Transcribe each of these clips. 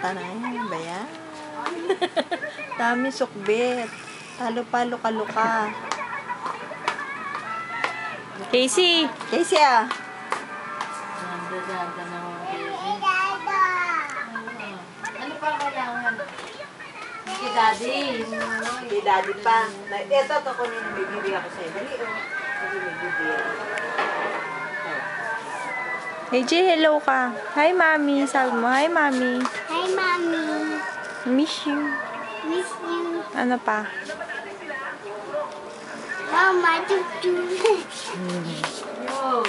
Tanay ba yan? Dami sukbit. Talo-palo kaluka. Casey! Casey ah! Ganda na mga baby. Ano pa kailangan? Kay daddy. Kay daddy pa. Ito, ito ko nila. Bibili ako sa'yo. Dali oh. Dali bibili. AJ, hello ka. Hi, Mami. Sabi mo, hi, Mami. Hi, Mommy. Miss you. Miss you. Ano pa? Mama, tutu. Yo!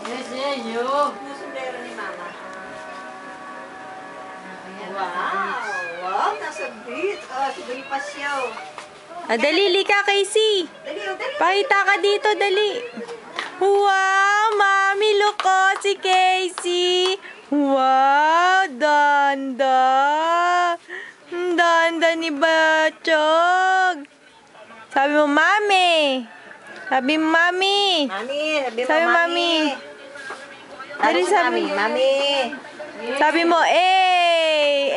Yes, yes, yo! Sundero ni Mama. Ayan, Wow! Wow! Nasa beach. Oh, sabay pa siya. Dali, lika, Casey. Dali oh, dali. Pakita ka dito, dali. Wow, Mami, look ko si Casey. Wow, danda. Ang danda ni Bachog. Sabi mo, Mami. Sabi mo, Mami. Mami, sabi mo, Sabi, Mami. Mami. Dali Dali, sabi. sabi. Mami. Sabi mo, eh.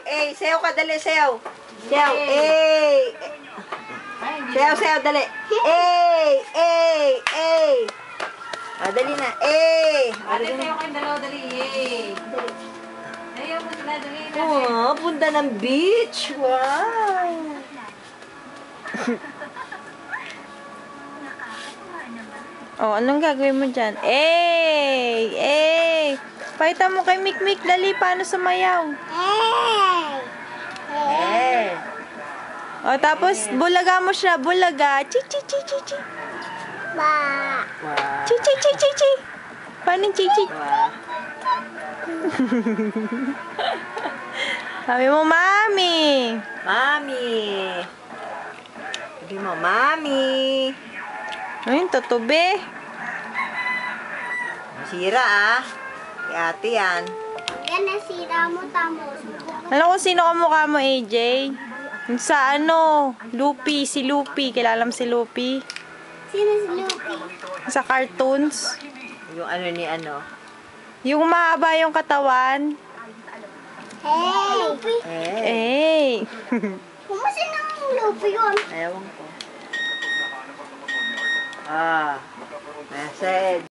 Eh, sayaw ka, dali, sayaw. Sayaw, eh. Ay, hindi. Sayaw, dali. Eh. Ah, dali na, eh. Ate, tayo kayong dalawa, dali. Yay! Ayaw mo sila, dali. Oh, punta ng beach. Wow. Oh, anong gagawin mo dyan? Eh. Pakita mo kay Mikmik, dali, paano sumayaw? Eh. Oh, tapos, bulaga mo siya, bulaga. Chi. Ba. Wow. Chi. Paano yung chi? Wow. Sabi mo, Mami. Mami. Sabi mo, Mami. Ayun, tutubi. Masira ah. Kay ate yan. Yan nasira mo, tamo. Alam ko sino kamukha mo, AJ? Yung sa Lupi, si Lupi. Kilala mo si Lupi? Sino si Lupi? Sa cartoons. Yung ano ni ano. Yung mahaba yung katawan. Hey! Lupi. Eh. Kung sino ang Lupi yun? Ewan ko. Ah. Message.